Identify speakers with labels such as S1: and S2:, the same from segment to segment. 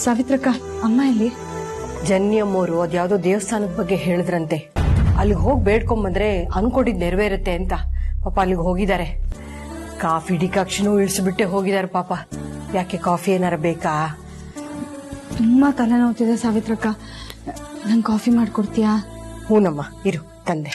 S1: ಸಾವಿತ್ರಕ್ಕ, ಅಮ್ಮ ಇಲ್ಲಿ?
S2: ಜನ್ಯಮ್ಮೋರು ಅದ್ಯಾವುದೋ ದೇವಸ್ಥಾನದ ಬಗ್ಗೆ ಹೇಳಿದ್ರಂತೆ. ಅಲ್ಲಿಗೆ ಹೋಗಿ ಬೇಡ್ಕೊಂಬಂದ್ರೆ ಅನ್ಕೊಂಡಿದ್ ನೆರವೇರುತ್ತೆ ಅಂತ ಪಾಪ ಅಲ್ಲಿಗೆ ಹೋಗಿದ್ದಾರೆ. ಕಾಫಿ ಡಿಕಾಕ್ಷನು ಇಳಿಸ್ಬಿಟ್ಟೆ ಹೋಗಿದ್ದಾರೆ ಪಾಪ. ಯಾಕೆ ಕಾಫಿ ಏನಾರ ಬೇಕಾ?
S1: ತುಂಬಾ ತಲೆನೋವ್ತಿದೆ ಸಾವಿತ್ರಕ್ಕ, ನಂಗೆ ಕಾಫಿ ಮಾಡ್ಕೊಡ್ತೀಯಾ?
S2: ಹೂನಮ್ಮ, ಇರು ತಂದೆ.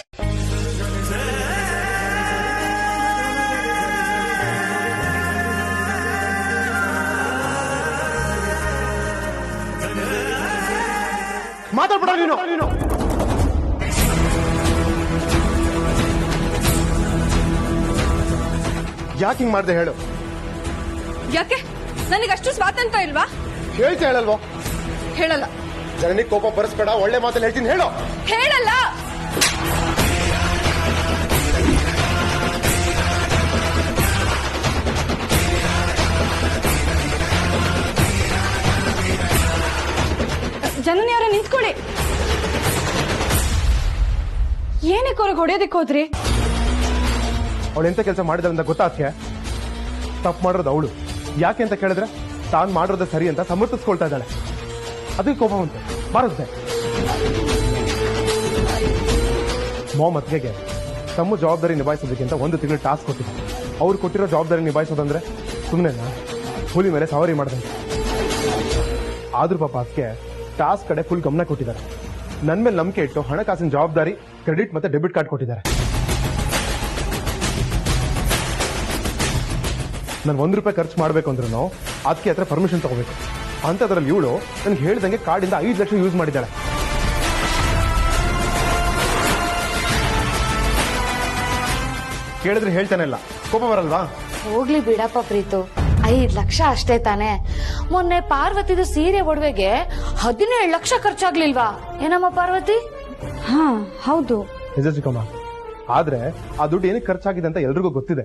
S3: ಮಾತಾಡ್ಬಿಡ ನೀನು. ಯಾಕೆ ಹಿಂಗ್ ಮಾಡ್ದೆ ಹೇಳು?
S1: ಯಾಕೆ? ನನಗಷ್ಟು ಸ್ವಾತಂತ್ರ್ಯ ಇಲ್ವಾ?
S3: ಹೇಳ್ತಾ ಹೇಳಲ್ವೋ?
S1: ಹೇಳಲ್ಲ.
S3: ಜನನಿಗೆ ಕೋಪ ಬರೆಸ್ಬೇಡ, ಒಳ್ಳೆ ಮಾತಲ್ಲಿ ಹೇಳ್ತೀನಿ, ಹೇಳು.
S1: ಹೇಳಲ್ಲ. ಜನನಿ ಅವರೇ ನಿಂತ್ಕೊಳ್ಳಿ. ಏನಕ್ಕೆ ಅವ್ರಿಗೆ ಹೊಡೆಯೋದಕ್ಕೆ ಹೋದ್ರಿ?
S3: ಅವಳು ಎಂತ ಕೆಲಸ ಮಾಡಿದ್ರಂತ ಗೊತ್ತಾಗ್ಕೆ? ತಪ್ಪು ಮಾಡಿರೋದು ಅವಳು. ಯಾಕೆ ಅಂತ ಕೇಳಿದ್ರೆ ತಾನು ಮಾಡಿರೋದು ಸರಿ ಅಂತ ಸಮರ್ಥಿಸ್ಕೊಳ್ತಾ ಇದ್ದಾಳೆ. ಅದಕ್ಕೆ ಕೋಪ ಬಂತು, ಬಾರದ್ದೆ. ಮೊಮ್ಮತ್ಗೆಗೆ ತಮ್ಮ ಜವಾಬ್ದಾರಿ ನಿಭಾಯಿಸೋದಕ್ಕಿಂತ 1 ತಿಂಗಳು ಟಾಸ್ಕ್ ಕೊಟ್ಟಿದ್ದಾರೆ. ಅವ್ರು ಕೊಟ್ಟಿರೋ ಜವಾಬ್ದಾರಿ ನಿಭಾಯಿಸೋದಂದ್ರೆ ಸುಮ್ಮನೆನಾ? ಹುಲಿ ಮೇಲೆ ಸವಾರಿ ಮಾಡ್ದಂತೆ. ಆದ್ರೂ ಪಾಪ ಅದಕ್ಕೆ ಟಾಸ್ಕ್ ಕಡೆ ಫುಲ್ ಗಮನ ಕೊಟ್ಟಿದ್ದಾರೆ. ನನ್ನ ಮೇಲೆ ನಂಬಿಕೆ ಇಟ್ಟು ಹಣಕಾಸಿನ ಜವಾಬ್ದಾರಿ, ಕ್ರೆಡಿಟ್ ಮತ್ತೆ ಡೆಬಿಟ್ ಕಾರ್ಡ್ ಕೊಟ್ಟಿದ್ದಾರೆ. ನಾನು 1 ರೂಪಾಯಿ ಖರ್ಚು ಮಾಡಬೇಕು ಅಂದ್ರೂ ಅದಕ್ಕೆ ಹತ್ರ ಪರ್ಮಿಷನ್ ತಗೋಬೇಕು. ಅಂತದ್ರಲ್ಲಿ ಇವಳು ನನ್ಗೆ ಹೇಳ್ದಂಗೆ ಕಾರ್ಡಿಂದ 5 ಲಕ್ಷ ಯೂಸ್ ಮಾಡಿದ್ದಾಳೆ. ಕೇಳಿದ್ರೆ ಹೇಳ್ತಾನೆ ಇಲ್ಲ, ಕೋಪ ಬರಲ್ವಾ?
S4: ಹೋಗ್ಲಿ ಬಿಡಪ್ಪ ಪ್ರೀತು, 5 ಲಕ್ಷ ಅಷ್ಟೇ ತಾನೆ. ಮೊನ್ನೆ ಪಾರ್ವತಿದು ಸೀರೆ ಒಡವೆಗೆ 17 ಲಕ್ಷ ಖರ್ಚಾಗ್ಲಿಲ್ವಾ? ಏನಮ್ಮ ಪಾರ್ವತಿ?
S1: ಹಾ ಹೌದು
S3: ನಿಜ ಚಿಕ್ಕಮ್ಮ. ಆದ್ರೆ ಆ ದುಡ್ಡು ಏನಕ್ಕೆ ಖರ್ಚಾಗಿದೆ ಅಂತ ಎಲ್ರಿಗೂ ಗೊತ್ತಿದೆ.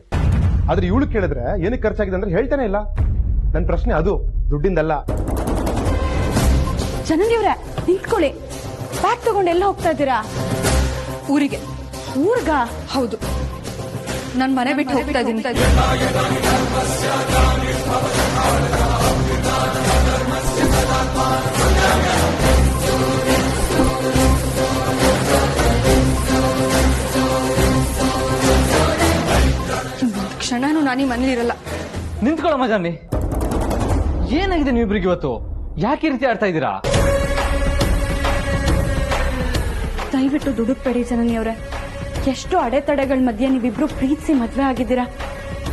S3: ಆದ್ರೆ ಇವಳು ಕೇಳಿದ್ರೆ ಏನಕ್ಕೆ ಖರ್ಚಾಗಿದೆ ಅಂದ್ರೆ ಹೇಳ್ತಾನೆ ಇಲ್ಲ. ನನ್ನ ಪ್ರಶ್ನೆ ಅದು, ದುಡ್ಡಿಂದಲ್ಲ.
S1: ಜನನಿಯವ್ರೆ ನಿಂತ್ಕೊಳ್ಳಿ. ಬ್ಯಾಗ್ ತಗೊಂಡು ಎಲ್ಲ ಹೋಗ್ತಾ ಇದ್ದೀರಾ?
S5: ಊರಿಗೆ.
S1: ಊರ್ಗ?
S5: ಹೌದು, ನನ್ ಮನೆ ಬಿಟ್ಟು ಹೋಗ್ತಾ ಇದ್ದೀನಿ. ಕ್ಷಣನೂ ನಾನೀ ಮನೇಲಿರಲ್ಲ.
S6: ನಿಂತ್ಕೊಳ್ಳಮ್ಮ ಜಾನಿ, ಏನಾಗಿದೆ ನೀವಿಬ್ರಿಗೆ ಇವತ್ತು? ಯಾಕೆ ಈ ರೀತಿ ಆಡ್ತಾ ಇದ್ದೀರಾ?
S1: ದಯವಿಟ್ಟು ದುಡುಕ್ಬೇಡಿ ಜನನಿಯವ್ರೆ. ಎಷ್ಟು ಅಡೆತಡೆಗಳ ಮಧ್ಯೆ ನೀವಿಬ್ರು ಪ್ರೀತಿಸಿ ಮದ್ವೆ ಆಗಿದ್ದೀರಾ,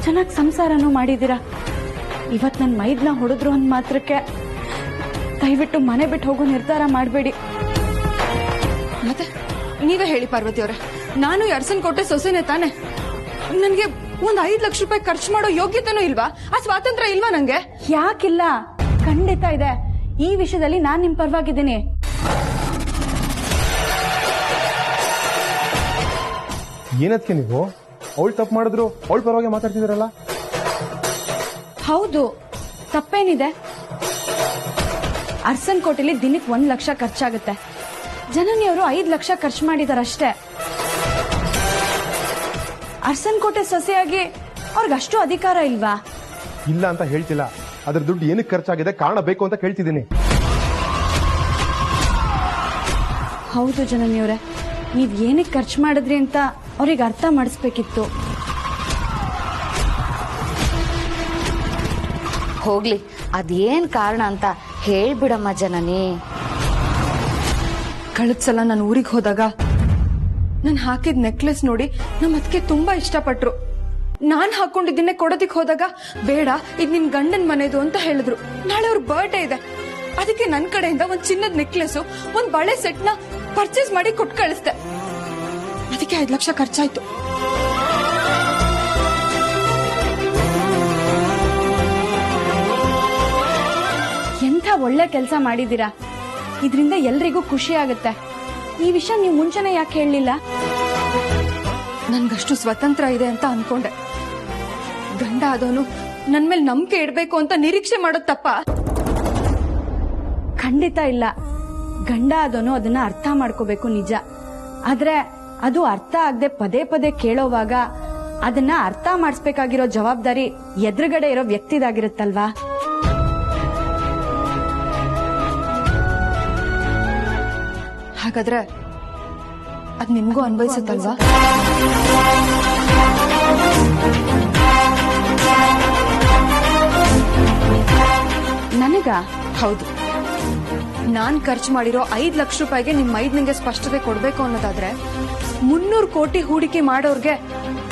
S1: ಚೆನ್ನಾಗಿ ಸಂಸಾರನೂ ಮಾಡಿದ್ದೀರಾ. ಇವತ್ ನನ್ ಮೈದ್ನ ಹೊಡೆದ್ರು ಅಂದ್ ಮಾತ್ರಕ್ಕೆ ದಯವಿಟ್ಟು ಮನೆ ಬಿಟ್ಟು ಹೋಗೋ ನಿರ್ಧಾರ ಮಾಡಬೇಡಿ.
S5: ಮತ್ತೆ ನೀವೇ ಹೇಳಿ ಪಾರ್ವತಿ ಅವರೇ, ನಾನು ಅರ್ಸನ್ ಕೋಟೆ ಸೊಸೆನೆ ತಾನೆ. ನನ್ಗೆ 5 ಲಕ್ಷ ರೂಪಾಯಿ ಖರ್ಚು ಮಾಡೋ ಯೋಗ್ಯತೆನೂ ಇಲ್ವಾ? ಆ ಸ್ವಾತಂತ್ರ್ಯ ಇಲ್ವಾ ನಂಗೆ?
S1: ಯಾಕಿಲ್ಲ, ಖಂಡಿತ ಇದೆ. ಈ ವಿಷಯದಲ್ಲಿ ನಾನ್ ನಿಮ್ ಪರವಾಗಿದ್ದೀನಿ.
S3: ಏನದಕ್ಕೆ ನೀವು ಅವಳು ತಪ್ಪು ಮಾಡಿದ್ರು ಅವಳ ಪರವಾಗಿ ಮಾತಾಡ್ತಿದ್ದೀರಲ್ಲ?
S1: ಹೌದು, ತಪ್ಪೇನಿದೆ? ಅರ್ಸನ್ ಕೋಟೆಲಿ ದಿನಕ್ಕೆ 1 ಲಕ್ಷ ಖರ್ಚಾಗುತ್ತೆ. ಜನನಿಯವರು 5 ಲಕ್ಷ ಖರ್ಚು ಮಾಡಿದಾರಷ್ಟೇ. ಅರ್ಸನ್ ಕೋಟೆ ಸೊಸೆಯಾಗಿ ಅವ್ರಿಗಷ್ಟು ಅಧಿಕಾರ ಇಲ್ವಾ?
S3: ಇಲ್ಲ ಅಂತ ಹೇಳ್ತಿಲ್ಲ, ಅದ್ರ ದುಡ್ಡು ಏನಕ್ಕೆ ಖರ್ಚಾಗಿದೆ ಕಾರಣ ಬೇಕು ಅಂತ ಕೇಳ್ತಿದ್ದೀನಿ.
S1: ಹೌದು ಜನನಿಯವರೇ, ನೀವ್ ಏನಕ್ಕೆ ಖರ್ಚು ಮಾಡಿದ್ರಿ ಅಂತ ಅವ್ರಿಗೆ ಅರ್ಥ ಮಾಡಿಸ್ಬೇಕಿತ್ತು.
S4: ಹೋಗ್ಲಿ, ಅದೇನ್ ಕಾರಣ ಅಂತ ಹೇಳ್ಬಿಡಮ್ಮ ಜನನಿ.
S5: ಕಳೆದ ಸಲ ನಾನು ಊರಿಗೆ ಹೋದಾಗ ನಾನು ಹಾಕಿದ ನೆಕ್ಲೆಸ್ ನೋಡಿ ನಮ್ಮ ಅದಕ್ಕೆ ತುಂಬಾ ಇಷ್ಟಪಟ್ರು. ನಾನ್ ಹಾಕೊಂಡಿದ್ದನ್ನೇ ಕೊಡೋದಿಕ್ ಹೋದಾಗ ಬೇಡ, ಇದು ನಿನ್ ಗಂಡನ್ ಮನೆದು ಅಂತ ಹೇಳಿದ್ರು. ನಾಳೆ ಅವ್ರ ಬರ್ಡೇ ಇದೆ, ಅದಕ್ಕೆ ನನ್ ಕಡೆಯಿಂದ ಒಂದ್ ಚಿನ್ನದ ನೆಕ್ಲೆಸ್, ಒಂದ್ ಬಳೆ ಸೆಟ್ ನ ಪರ್ಚೇಸ್ ಮಾಡಿ ಕೊಟ್ಟು ಕಳಿಸ್ದೆ. ಅದಕ್ಕೆ 5 ಲಕ್ಷ ಖರ್ಚಾಯ್ತು.
S1: ಎಂಥ ಒಳ್ಳೆ ಕೆಲಸ ಮಾಡಿದೀರಾ. ಇದರಿಂದ ಎಲ್ರಿಗೂ ಖುಷಿ ಆಗುತ್ತೆ. ಈ ವಿಷಯ ನೀವು ಮುಂಚೆನೆ ಯಾಕೆ ಹೇಳಲಿಲ್ಲ?
S5: ನನ್ಗಷ್ಟು ಸ್ವತಂತ್ರ ಇದೆ ಅಂತ ಅನ್ಕೊಂಡೆ. ಗಂಡ ಆದವನು ನನ್ ಮೇಲೆ ನಂಬಿಕೆ ಇಡ್ಬೇಕು ಅಂತ ನಿರೀಕ್ಷೆ ಮಾಡೋದ್ ತಪ್ಪ?
S1: ಖಂಡಿತ ಇಲ್ಲ. ಗಂಡ ಆದವನು ಅದನ್ನ ಅರ್ಥ ಮಾಡ್ಕೋಬೇಕು, ನಿಜ. ಆದ್ರೆ ಅದು ಅರ್ಥ ಆಗದೆ ಪದೇ ಪದೇ ಕೇಳೋವಾಗ ಅದನ್ನ ಅರ್ಥ ಮಾಡಿಸ್ಬೇಕಾಗಿರೋ ಜವಾಬ್ದಾರಿ ಎದುರುಗಡೆ ಇರೋ ವ್ಯಕ್ತಿದಾಗಿರುತ್ತಲ್ವಾ?
S5: ಹಾಗಾದ್ರೆ ಅದ್ ನಿಮ್ಗೂ ಅನ್ವಯಿಸುತ್ತಲ್ವಾ?
S1: ನನಗ
S5: ಹೌದು. ನಾನ್ ಖರ್ಚು ಮಾಡಿರೋ 5 ಲಕ್ಷ ರೂಪಾಯಿಗೆ ನಿಮ್ ಮೈದ್ನಿಗೆ ಸ್ಪಷ್ಟತೆ ಕೊಡ್ಬೇಕು ಅನ್ನೋದಾದ್ರೆ 300 ಕೋಟಿ ಹೂಡಿಕೆ ಮಾಡೋರ್ಗೆ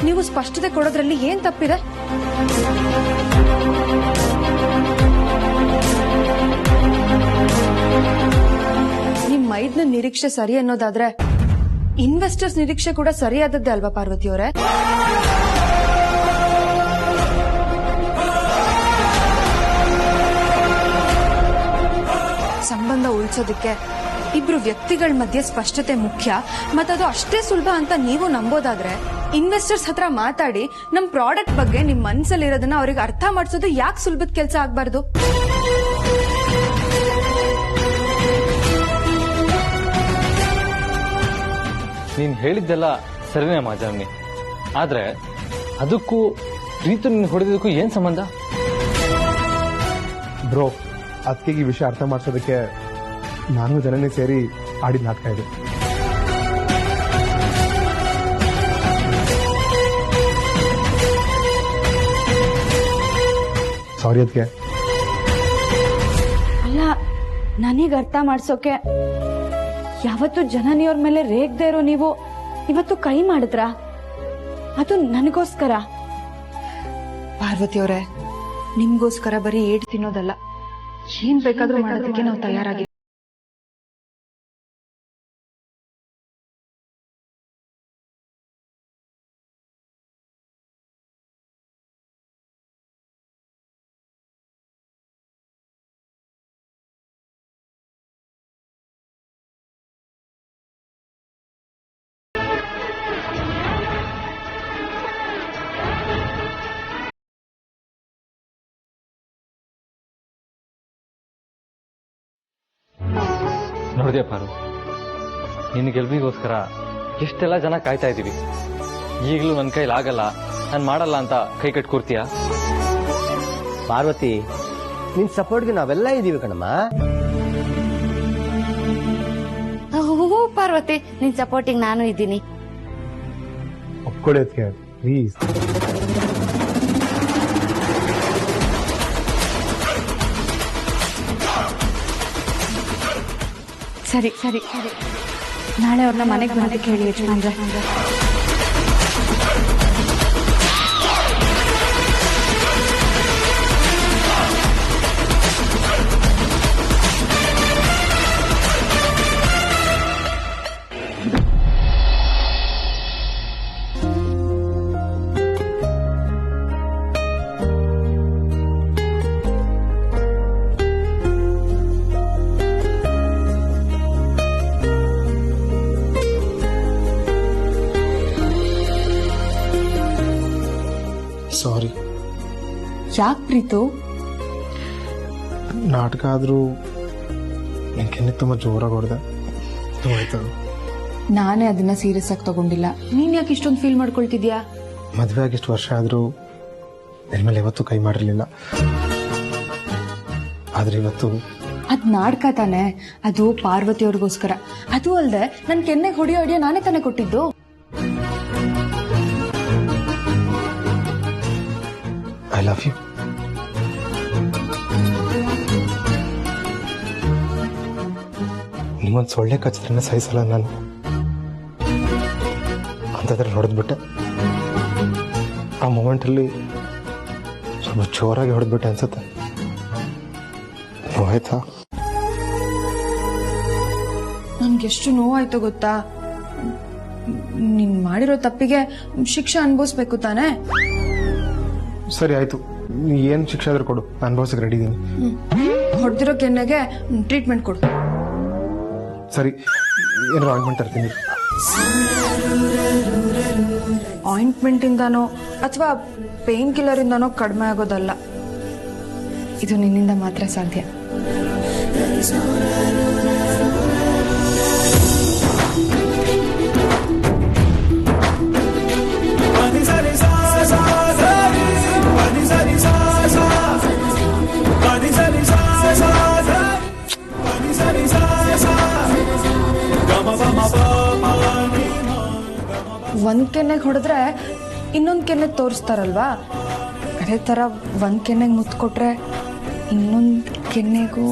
S5: ನೀವು ಸ್ಪಷ್ಟತೆ ಕೊಡೋದ್ರಲ್ಲಿ ಏನ್ ತಪ್ಪಿದೆ? ನಿಮ್ ಮೈದ್ನ ನಿರೀಕ್ಷೆ ಸರಿ ಅನ್ನೋದಾದ್ರೆ ಇನ್ವೆಸ್ಟರ್ಸ್ ನಿರೀಕ್ಷೆ ಕೂಡ ಸರಿಯಾದದ್ದೇ ಅಲ್ವಾ ಪಾರ್ವತಿಯವರೇ? ಸಂಬಂಧ ಉಳಿಸೋದಕ್ಕೆ ಇಬ್ರು ವ್ಯಕ್ತಿಗಳ ಮಧ್ಯೆ ಸ್ಪಷ್ಟತೆ ಮುಖ್ಯ, ಮತ್ತದು ಅಷ್ಟೇ ಸುಲಭ ಅಂತ ನೀವು ನಂಬೋದಾದ್ರೆ ಇನ್ವೆಸ್ಟರ್ಸ್ ಹತ್ರ ಮಾತಾಡಿ ನಮ್ ಪ್ರಾಡಕ್ಟ್ ಬಗ್ಗೆ ನಿಮ್ ಮನ್ಸಲ್ಲಿರೋದನ್ನ ಅವ್ರಿಗೆ ಅರ್ಥ ಮಾಡಿಸೋದು ಯಾಕೆ ಸುಲಭದ ಕೆಲಸ ಆಗ್ಬಾರ್ದು?
S6: ನೀನ್ ಹೇಳಿದ್ದೆಲ್ಲ ಸರಿನೇ ಮಾಜಾಮಿ, ಆದ್ರೆ ಅದಕ್ಕೂ ಪ್ರೀತು ನಿನ್ ಹೊಡೆದಕ್ಕೂ ಏನ್ ಸಂಬಂಧ?
S3: ಬ್ರೋ, ಅದಕ್ಕೆ ಈ ವಿಷಯ ಅರ್ಥ ಮಾಡಿಸೋದಕ್ಕೆ ನಾನು ಜನನೇ ಸೇರಿ ಆಡಿದ ನಾಟಕ ಇದೆ. ಸಾರಿ ಅದಕ್ಕೆ.
S1: ಅಲ್ಲ, ನನಗ್ ಅರ್ಥ ಮಾಡ್ಸೋಕೆ ಯಾವತ್ತು ಜನನಿಯವ್ರ ಮೇಲೆ ರೇಗ್ದೇ ಇರೋ ನೀವು ಇವತ್ತು ಕೈ ಮಾಡಿದ್ರ? ಅದು ನನಗೋಸ್ಕರ.
S5: ಪಾರ್ವತಿಯವರೇ, ನಿಮ್ಗೋಸ್ಕರ ಬರೀ ಏಟ್ ತಿನ್ನೋದಲ್ಲ, ಏನ್ ಬೇಕಾದ್ರೂ ಮಾಡೋದಕ್ಕೆ ನಾವು ತಯಾರಾಗಿ.
S6: ನೋಡಿದೆ ಪಾರು, ನಿನ್ನ ಗೆಲ್ವಿಗೋಸ್ಕರ ಎಷ್ಟೆಲ್ಲ ಜನ ಕಾಯ್ತಾ ಇದೀವಿ. ಈಗಲೂ ನನ್ನ ಕೈಲಿ ಆಗಲ್ಲ, ನಾನು ಮಾಡಲ್ಲ ಅಂತ ಕೈ ಕಟ್ ಕೂರ್ತೀಯ?
S7: ಪಾರ್ವತಿ, ನಿನ್ ಸಪೋರ್ಟ್ಗೆ ನಾವೆಲ್ಲ ಇದೀವಿ ಕಣಮ್ಮ.
S4: ಹೂ ಪಾರ್ವತಿ, ನಿನ್ ಸಪೋರ್ಟಿಂಗ್ ನಾನು ಇದ್ದೀನಿ.
S3: ಒಪ್ಕೊಳ್ಳಿ ಅದಕ್ಕೆ ಪ್ಲೀಸ್.
S1: ಸರಿ ಸರಿ ಸರಿ, ನಾಳೆ ಅವ್ರನ್ನ ಮನೆಗೆ ಬರೋದಕ್ಕೆ ಹೇಳಿ ಯಜಮಾನ್ರೆ.
S3: ಸಾರಿ.
S5: ಯಾಕೆ ಪ್ರೀತು?
S3: ನಾಟಕ ಆದ್ರೂ ನಿನ್ಕೆನ್ನೆ ತುಂಬಾ ಜೋರಾಗಿ ಹೊಡೆದೆ. ಆಯ್ತು,
S5: ನಾನೇ ಅದನ್ನ ಸೀರಿಯಸ್ ಆಗಿ ತಗೊಂಡಿಲ್ಲ. ನೀನ್ ಯಾಕೆ ಇಷ್ಟೊಂದು ಫೀಲ್ ಮಾಡ್ಕೊಳ್ತಿದ್ಯಾ?
S3: ಮದುವೆ ಆಗಿಷ್ಟು ವರ್ಷ ಆದ್ರೂ ನಿನ್ ಮೇಲೆ ಯಾವತ್ತೂ ಕೈ ಮಾಡಿರ್ಲಿಲ್ಲ. ಆದ್ರೆ ಇವತ್ತು
S5: ಅದ್ ನಾಟಕ ತಾನೆ, ಅದು ಪಾರ್ವತಿಯವ್ರಿಗೋಸ್ಕರ. ಅದು ಅಲ್ದೆ ನನ್ ಕೆನ್ನೆಗೆ ಹೊಡಿಯೋ ಐಡಿಯಾ ನಾನೇ ತಾನೇ ಕೊಟ್ಟಿದ್ದು.
S3: I love you. ನಿಮ್ಮೊಂದು ಸೊಳ್ಳೆ ಕಚ್ಚಿದ್ರೆ ಸಹಿಸಲ್ಲ ನಾನು, ಅಂಥದ್ರಲ್ಲಿ ಹೊಡೆದ್ಬಿಟ್ಟೆ. ಆ ಮೂಮೆಂಟಲ್ಲಿ ಸ್ವಲ್ಪ ಜೋರಾಗಿ ಹೊಡೆದ್ಬಿಟ್ಟೆ ಅನ್ಸುತ್ತೆ. ನೋವಾಯ್ತಾ?
S5: ನನ್ಗೆಷ್ಟು ನೋವಾಯ್ತು ಗೊತ್ತಾ? ನೀನ್ ಮಾಡಿರೋ ತಪ್ಪಿಗೆ ಶಿಕ್ಷೆ ಅನುಭವಿಸ್ಬೇಕು ತಾನೆ?
S3: ಸರಿ ಆಯ್ತು, ನೀ ಏನ್ ಶಿಕ್ಷೆ ಆದ್ರೂ ಕೊಡು, ನಾನು ಅನುಭವಿಸಕ್ಕೆ ರೆಡಿ ಇದೀನಿ.
S5: ಹೊಡೆದಿರೋ ಕೆನ್ನೆಗೆ ಟ್ರೀಟ್ಮೆಂಟ್ ಕೊಡು.
S3: ಸರಿ, ಏನಾದ್ರು ಆಯಿಂಟ್ಮೆಂಟ್ ತರ್ತೀನಿ.
S5: ಆಯಿಂಟ್ಮೆಂಟ್ ಇಂದಾನೋ ಅಥವಾ ಪೇನ್ ಕಿಲ್ಲರ್ ಇಂದಾನೋ ಕಡಿಮೆ ಆಗೋದಲ್ಲ, ಇದು ನಿನ್ನಿಂದ ಮಾತ್ರ ಸಾಧ್ಯ.
S8: Come on.
S5: ಒಂದ್ ಕೆನ್ನೆಗೆ ಹೊಡೆದ್ರೆ ಇನ್ನೊಂದ್ ಕೆನ್ನೆಗೆ ತೋರಿಸ್ತಾರಲ್ವಾ, ಅದೇ ತರ ಒಂದ್ ಕೆನ್ನೆಗೆ ಮುತ್ತು ಕೊಟ್ರೆ ಇನ್ನೊಂದ್ ಕೆನ್ನೆಗೂ.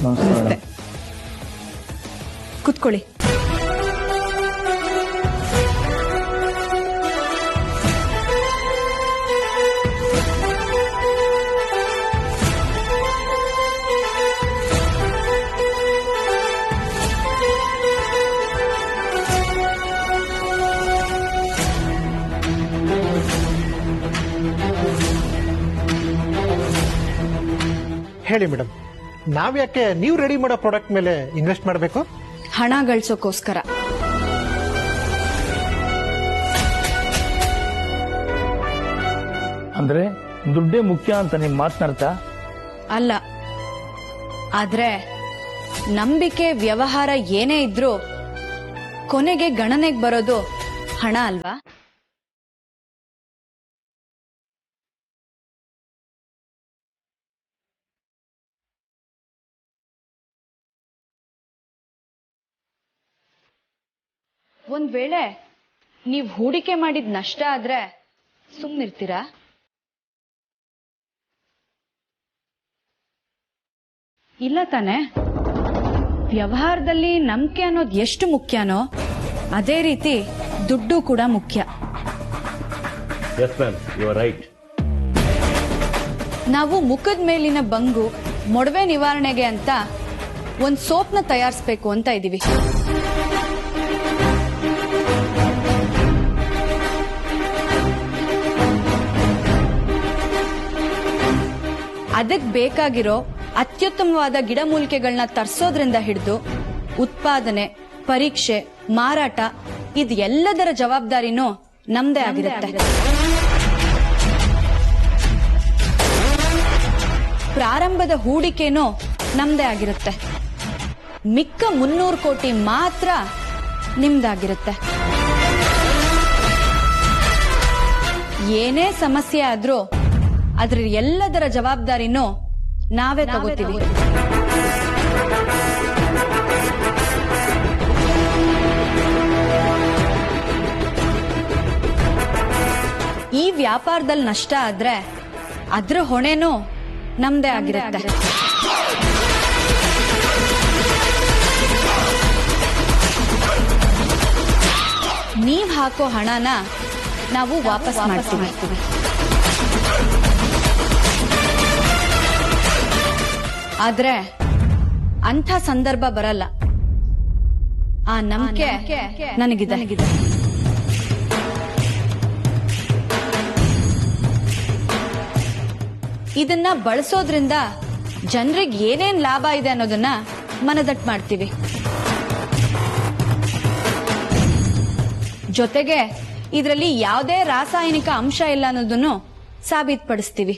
S6: ನಮಸ್ತೆ.
S1: ಕುತ್ಕೊಳ್ಳಿ.
S8: ಹೇಳಿ ಮೇಡಮ್, ನಾವ್ಯಾಕೆ ನೀವು ರೆಡಿ ಮಾಡೋ ಪ್ರಾಡಕ್ಟ್ ಮೇಲೆ ಇನ್ವೆಸ್ಟ್ ಮಾಡಬೇಕು?
S1: ಹಣ ಗಳಿಸೋಕೋಸ್ಕರ.
S9: ಅಂದ್ರೆ ದುಡ್ಡೇ ಮುಖ್ಯ ಅಂತ ನಿಮ್ ಮಾತನಾಡ್ತಾ?
S1: ಅಲ್ಲ, ಆದ್ರೆ ನಂಬಿಕೆ ವ್ಯವಹಾರ ಏನೇ ಇದ್ರೂ ಕೊನೆಗೆ ಗಣನೆಗೆ ಬರೋದು ಹಣ ಅಲ್ವಾ? ಒಂದ್ ವೇಳೆ ನೀವ್ ಹೂಡಿಕೆ ಮಾಡಿದ ನಷ್ಟ ಆದ್ರೆ ಸುಮ್ನಿರ್ತೀರಾ? ಇಲ್ಲ ತಾನೆ? ವ್ಯವಹಾರದಲ್ಲಿ ನಂಬಿಕೆ ಅನ್ನೋದು ಎಷ್ಟು ಮುಖ್ಯನೋ ಅದೇ ರೀತಿ ದುಡ್ಡು ಕೂಡ ಮುಖ್ಯ. ನಾವು ಮುಖದ ಮೇಲಿನ ಬಂಗು ಮೊಡವೆ ನಿವಾರಣೆಗೆ ಅಂತ ಒಂದ್ ಸೋಪ್ನ ತಯಾರಿಸಬೇಕು ಅಂತ ಇದೀವಿ. ಅದಕ್ಕೆ ಬೇಕಾಗಿರೋ ಅತ್ಯುತ್ತಮವಾದ ಗಿಡಮೂಲಿಕೆಗಳನ್ನ ತರಿಸೋದ್ರಿಂದ ಹಿಡಿದು ಉತ್ಪಾದನೆ, ಪರೀಕ್ಷೆ, ಮಾರಾಟ ಇದೆಲ್ಲದರ ಜವಾಬ್ದಾರಿನೂ ನಮ್ದೇ ಆಗಿರುತ್ತೆ. ಪ್ರಾರಂಭದ ಹೂಡಿಕೆನೂ ನಮ್ದೇ ಆಗಿರುತ್ತೆ. ಮಿಕ್ಕ 300 ಕೋಟಿ ಮಾತ್ರ ನಿಮ್ದಾಗಿರುತ್ತೆ. ಏನೇ ಸಮಸ್ಯೆ ಆದ್ರೂ ಅದ್ರ ಎಲ್ಲದರ ಜವಾಬ್ದಾರಿನೂ ನಾವೇ ತಗೋತೀವಿ. ಈ ವ್ಯಾಪಾರದಲ್ಲಿ ನಷ್ಟ ಆದ್ರೆ ಅದ್ರ ಹೊಣೆನೂ ನಮ್ದೇ ಆಗಿರುತ್ತೆ. ನೀವ್ ಹಾಕೋ ಹಣನ ನಾವು ವಾಪಸ್ ಮಾಡ್ತೀವಿ. ಆದ್ರೆ ಅಂಥ ಸಂದರ್ಭ ಬರಲ್ಲ. ಆ ನಂಬಿಕೆ ನನಗಿದೆ. ಇದನ್ನ ಬಳಸೋದ್ರಿಂದ ಜನರಿಗೆ ಏನೇನ್ ಲಾಭ ಇದೆ ಅನ್ನೋದನ್ನ ಮನದಟ್ಟು ಮಾಡ್ತೀವಿ. ಜೊತೆಗೆ ಇದರಲ್ಲಿ ಯಾವುದೇ ರಾಸಾಯನಿಕ ಅಂಶ ಇಲ್ಲ ಅನ್ನೋದನ್ನು ಸಾಬೀತುಪಡಿಸ್ತೀವಿ.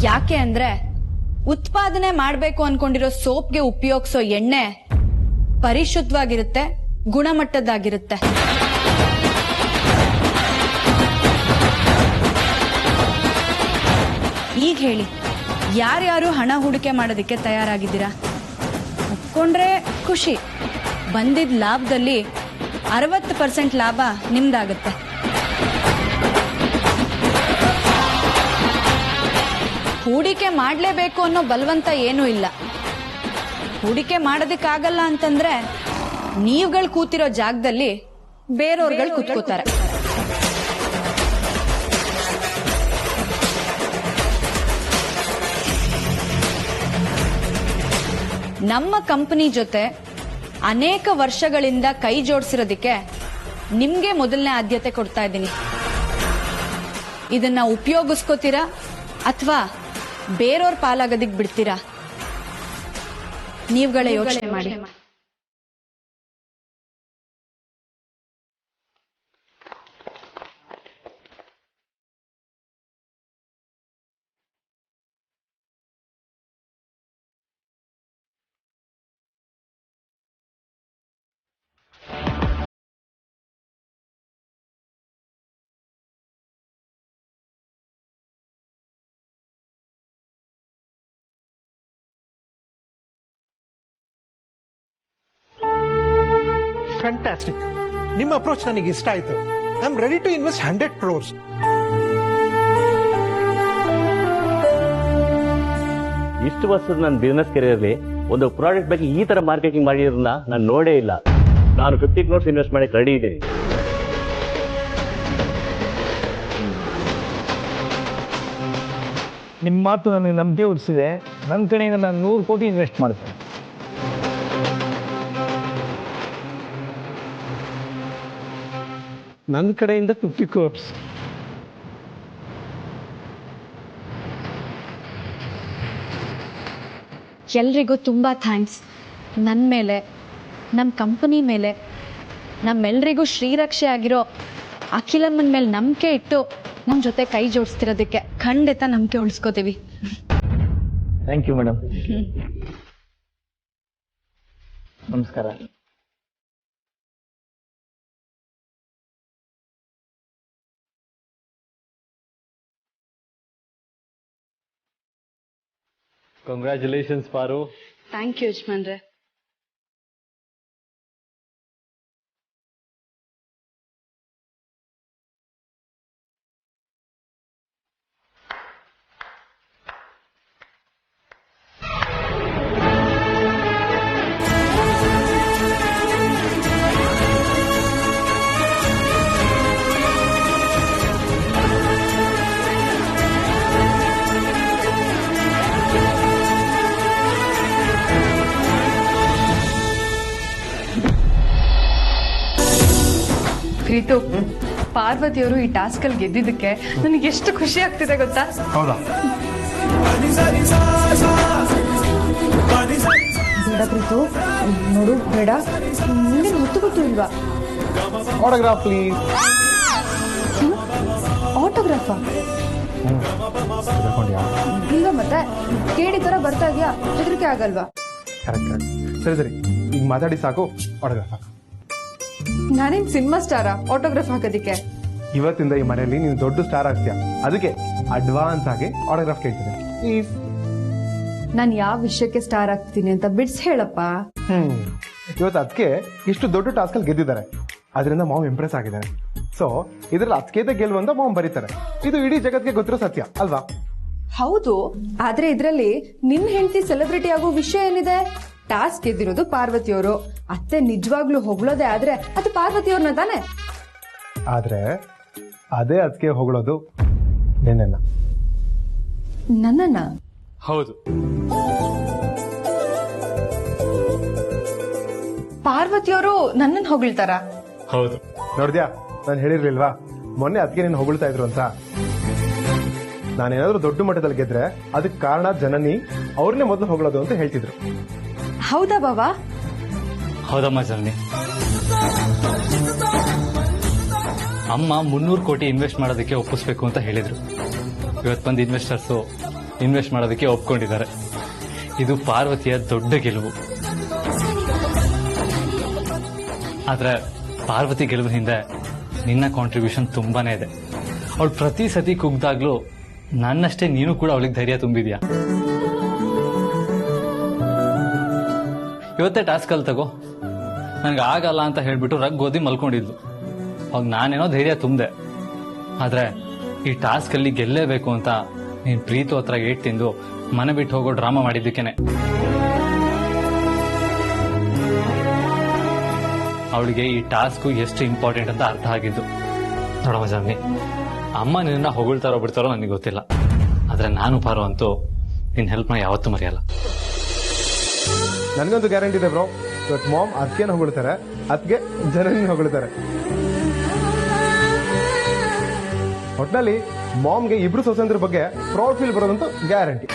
S1: ಯಾಕೆ ಅಂದ್ರೆ ಉತ್ಪಾದನೆ ಮಾಡಬೇಕು ಅನ್ಕೊಂಡಿರೋ ಸೋಪ್ಗೆ ಉಪಯೋಗಿಸೋ ಎಣ್ಣೆ ಪರಿಶುದ್ಧವಾಗಿರುತ್ತೆ, ಗುಣಮಟ್ಟದಾಗಿರುತ್ತೆ. ಈಗ ಹೇಳಿ, ಯಾರ್ಯಾರು ಹಣ ಹೂಡಿಕೆ ಮಾಡೋದಕ್ಕೆ ತಯಾರಾಗಿದ್ದೀರಾ? ಒಪ್ಕೊಂಡ್ರೆ ಖುಷಿ. ಬಂದಿದ್ದ ಲಾಭದಲ್ಲಿ 60% ಲಾಭ ನಿಮ್ದಾಗುತ್ತೆ. ಹೂಡಿಕೆ ಮಾಡಲೇಬೇಕು ಅನ್ನೋ ಬಲವಂತ ಏನೂ ಇಲ್ಲ. ಹೂಡಿಕೆ ಮಾಡೋದಕ್ಕಾಗಲ್ಲ ಅಂತಂದ್ರೆ ನೀವುಗಳು ಕೂತಿರೋ ಜಾಗದಲ್ಲಿ ಬೇರೆಯವ್ರುಗಳು ಕೂತ್ಕೋತಾರೆ. ನಮ್ಮ ಕಂಪನಿ ಜೊತೆ ಅನೇಕ ವರ್ಷಗಳಿಂದ ಕೈ ಜೋಡಿಸಿರೋದಕ್ಕೆ ನಿಮ್ಗೆ ಮೊದಲನೇ ಆದ್ಯತೆ ಕೊಡ್ತಾ ಇದ್ದೀನಿ. ಇದನ್ನ ಉಪಯೋಗಿಸ್ಕೋತೀರಾ ಅಥವಾ ಬೇರೆಯವ್ರ ಪಾಲಾಗೋದಿಕ್ ಬಿಡ್ತೀರಾ? ನೀವುಗಳೇ ಯೋಚನೆ ಮಾಡಿ.
S8: ಫ್ಯಾಂಟಾಸ್ಟಿಕ್. ನಿಮ್ಮ ಅಪ್ರೋಚ್ ನನಗೆ ಇಷ್ಟ ಆಯ್ತು. I am ready to invest 100 crores.
S10: ಇಷ್ಟು ವರ್ಷದ ನನ್ನ ಬಿಸ್ನೆಸ್ ಕೆರಿಯರ್ಲಿ ಒಂದು ಪ್ರಾಡಕ್ಟ್ ಬಗ್ಗೆ ಈ ತರ ಮಾರ್ಕೆಟಿಂಗ್ ಮಾಡಿರೋದನ್ನ ನಾನು ನೋಡೇ ಇಲ್ಲ. ನಾನು 50 crores ಇನ್ವೆಸ್ಟ್ ಮಾಡಕ್ಕೆ ರೆಡಿ ಇದ್ದೀನಿ.
S9: ನಿಮ್ಮ ಮಾತು ನನಗೆ ನಂಬಿಕೆ ಹುಟ್ಟಿಸಿದೆ. ನನ್ನ ಕಡೆಯಿಂದ ನಾನು 100 ಕೋಟಿ ಇನ್ವೆಸ್ಟ್ ಮಾಡ್ತೇನೆ.
S8: ನನ್ನ ಕಡೆಯಿಂದ 50 crores.
S1: ಎಲ್ರಿಗೂ ತುಂಬಾ ಥ್ಯಾಂಕ್ಸ್. ನನ್ನ ಮೇಲೆ, ನಮ್ಮ ಕಂಪನಿ ಮೇಲೆ, ನಮ್ಮೆಲ್ರಿಗೂ ಶ್ರೀರಕ್ಷೆ ಆಗಿರೋ ಅಖಿಲಮ್ಮನ ಮೇಲೆ ನಂಬಿಕೆ ಇಟ್ಟು ನಮ್ಮ ಜೊತೆ ಕೈ ಜೋಡಿಸ್ತಿರೋದಕ್ಕೆ ಖಂಡಿತ ನಂಬಿಕೆ ಉಳಿಸ್ಕೋತೀವಿ.
S9: Thank you madam. ನಮಸ್ಕಾರ.
S6: ಕಂಗ್ರ್ಯಾಚುಲೇಷನ್ಸ್ ಪಾರು.
S1: ಥ್ಯಾಂಕ್ ಯು ಯಜಮಾನ್ರೆ.
S5: ಪ್ರೀತು, ಪಾರ್ವತಿಯವರು ಈ ಟಾಸ್ಕ್ ಅಲ್ಲಿ ಗೆದ್ದಿದ್ದಕ್ಕೆ ನನಗೆ ಎಷ್ಟು ಖುಷಿ ಆಗ್ತಿದೆ ಗೊತ್ತಾ?
S3: ಹೌದಾ?
S5: ಬೇಡ ಪ್ರೀತು, ನೋಡು ಬೇಡ, ನಿಂಗೆ ಗೊತ್ತು ಗೊತ್ತು ಇಲ್ವಾ?
S3: Autograph please.
S5: ಆಟೋಗ್ರಾಫಾ? ಇಲ್ಲ ಮತ್ತೆ ಕೇಳಿ ತರ ಬರ್ತಾ ಇದೆಯಾ? ಹೆದರಿಕೆ ಆಗಲ್ವಾ?
S3: ಕರೆಕ್ಟ್. ಸರಿ ಸರಿ, ಈಗ ಮಾತಾಡಿ ಸಾಕು. ಆಟೋಗ್ರಾಫ್ ಸಾಕು.
S5: ನಾನೇನ್ ಸಿನಿಮಾ ಸ್ಟಾರಾ ಆಟೋಗ್ರಾಫ್ ಹಾಕೋದಿಕ್ಕೆ?
S3: ಇವತ್ತಿಂದ ಈ ಮನೆಯಲ್ಲಿ ನೀನು ದೊಡ್ಡ ಸ್ಟಾರ್ ಆಗ್ತೀಯ, ಅದಕ್ಕೆ ಅಡ್ವಾನ್ಸ್ ಆಗಿ ಆಟೋಗ್ರಾಫ್ ಕೇಳ್ತೀನಿ ಪ್ಲೀಸ್.
S5: ನಾನು ಯಾವ ವಿಷಯಕ್ಕೆ ಸ್ಟಾರ್ ಆಗ್ತೀನಿ ಅಂತ ಬಿಡ್ಸ್ ಹೇಳಪ್ಪ.
S3: ಇವತ್ತು ಅದಕ್ಕೆ ಇಷ್ಟು ದೊಡ್ಡ ಟಾಸ್ಕ್ ಅಲ್ಲಿ ಗೆದ್ದಿದ್ದಾರೆ, ಅದರಿಂದ ಮಾಮ್ ಇಂಪ್ರೆಸ್ ಆಗಿದ್ದಾರೆ. ಸೊ ಇದ್ರಲ್ಲಿ ಅದಕ್ಕೆ ಗೆಲ್ಲು ಅಂತ ಮಾಮ್ ಬರೀತಾರೆ. ಇದು ಇಡೀ ಜಗತ್ಗೆ ಗೊತ್ತಿರೋ ಸತ್ಯ ಅಲ್ವಾ?
S5: ಹೌದು, ಆದ್ರೆ ಇದ್ರಲ್ಲಿ ನಿನ್ ಹೆಂಡತಿ ಸೆಲೆಬ್ರಿಟಿ ಆಗೋ ವಿಷಯ ಏನಿದೆ? ಟಾಸ್ಕ್ ಗೆದ್ದಿರೋದು ಪಾರ್ವತಿಯವರು. ಅತ್ತೆ ನಿಜವಾಗ್ಲೂ ಹೊಗಳೋದೇ ಆದ್ರೆ ಅದು ಪಾರ್ವತಿಯವ್ರನ್ನ ತಾನೆ.
S3: ಆದ್ರೆ ಅದೇ ಅದಕ್ಕೆ ಹೊಗಳೋದು ನಿನ್ನ.
S5: ನನ್ನನ್ನ?
S6: ಹೌದು.
S5: ಪಾರ್ವತಿಯವರು ನನ್ನನ್ನ ಹೊಗಳ್ತಾರ?
S6: ಹೌದು.
S3: ನೋಡ್ದ್ಯಾ, ನಾನು ಹೇಳಿರ್ಲಿಲ್ವಾ ಮೊನ್ನೆ ಅದಕ್ಕೆ ನೀನು ಹೊಗಳ್ತಾ ಇದ್ರು ಅಂತ. ನಾನೇನಾದ್ರೂ ದೊಡ್ಡ ಮಟ್ಟದಲ್ಲಿ ಗೆದ್ರೆ ಅದಕ್ಕೆ ಕಾರಣ ಜನನಿ ಅವ್ರನ್ನೇ ಮೊದಲು ಹೊಗಳೋದು ಅಂತ ಹೇಳ್ತಿದ್ರು.
S5: ಹೌದಾ ಬಾಬಾ?
S6: ಹೌದಮ್ಮ ಜನನಿ. ಅಮ್ಮ 300 ಕೋಟಿ ಇನ್ವೆಸ್ಟ್ ಮಾಡೋದಕ್ಕೆ ಒಪ್ಪಿಸ್ಬೇಕು ಅಂತ ಹೇಳಿದ್ರು. ಇವತ್ತು ಬಂದು ಇನ್ವೆಸ್ಟರ್ಸು ಇನ್ವೆಸ್ಟ್ ಮಾಡೋದಕ್ಕೆ ಒಪ್ಕೊಂಡಿದ್ದಾರೆ. ಇದು ಪಾರ್ವತಿಯ ದೊಡ್ಡ ಗೆಲುವು. ಆದ್ರೆ ಪಾರ್ವತಿ ಗೆಲುವಿನ ಹಿಂದೆ ನಿನ್ನ ಕಾಂಟ್ರಿಬ್ಯೂಷನ್ ತುಂಬಾನೇ ಇದೆ. ಅವಳು ಪ್ರತಿ ಸತಿ ಕುಗ್ದಾಗ್ಲೂ ನನ್ನಷ್ಟೇ ನೀನು ಕೂಡ ಅವಳಿಗೆ ಧೈರ್ಯ ತುಂಬಿದ್ಯಾ. ಇವತ್ತೇ ಟಾಸ್ಕ್ ಅಲ್ಲಿ ತಗೋ, ನನ್ಗೆ ಆಗಲ್ಲ ಅಂತ ಹೇಳ್ಬಿಟ್ಟು ರಗ್ಗೋದಿ ಮಲ್ಕೊಂಡಿದ್ಲು. ಅವಾಗ ನಾನೇನೋ ಧೈರ್ಯ ತುಂಬಿದೆ. ಆದ್ರೆ ಈ ಟಾಸ್ಕ್ ಅಲ್ಲಿ ಗೆಲ್ಲೇಬೇಕು ಅಂತ ನೀನ್ ಪ್ರೀತು ಹತ್ರ ಏಟ್ ತಿಂದು ಮನೆ ಬಿಟ್ಟು ಹೋಗೋ ಡ್ರಾಮಾ ಮಾಡಿದ್ದಕ್ಕೇನೆ. ಅವಳಿಗೆ ಈ ಟಾಸ್ಕ್ ಎಷ್ಟು ಇಂಪಾರ್ಟೆಂಟ್ ಅಂತ ಅರ್ಥ ಆಗಿದ್ದು. ನೋಡಮ್ಮ ಜಾನ್ವಿ, ಅಮ್ಮ ನಿನ್ನ ಹೊಗಳ್ತಾರೋ ಬಿಡ್ತಾರೋ ನನಗೆ ಗೊತ್ತಿಲ್ಲ, ಆದ್ರೆ ನಾನು ಪಾರು ಅಂತೂ ನಿನ್ನ ಹೆಲ್ಪ್ನ ಯಾವತ್ತೂ ಮರೆಯಲ್ಲ.
S3: ನನಗಂತೂ ಗ್ಯಾರಂಟಿ ಇದೆ ಬ್ರೋ, ಇವತ್ತು ಮಾಮ್ ಅದಕ್ಕೇನು ಹೊಗಳ್ತಾರೆ, ಅದಕ್ಕೆ ಜನನಿ ಹೊಗಳ್ತಾರೆ. ಒಟ್ನಲ್ಲಿ ಮಾಮ್ಗೆ ಇಬ್ರು ಸೊಸೆಂದ್ರ ಬಗ್ಗೆ ಪ್ರೌಡ್ ಫೀಲ್ ಬರೋದಂತೂ ಗ್ಯಾರಂಟಿ.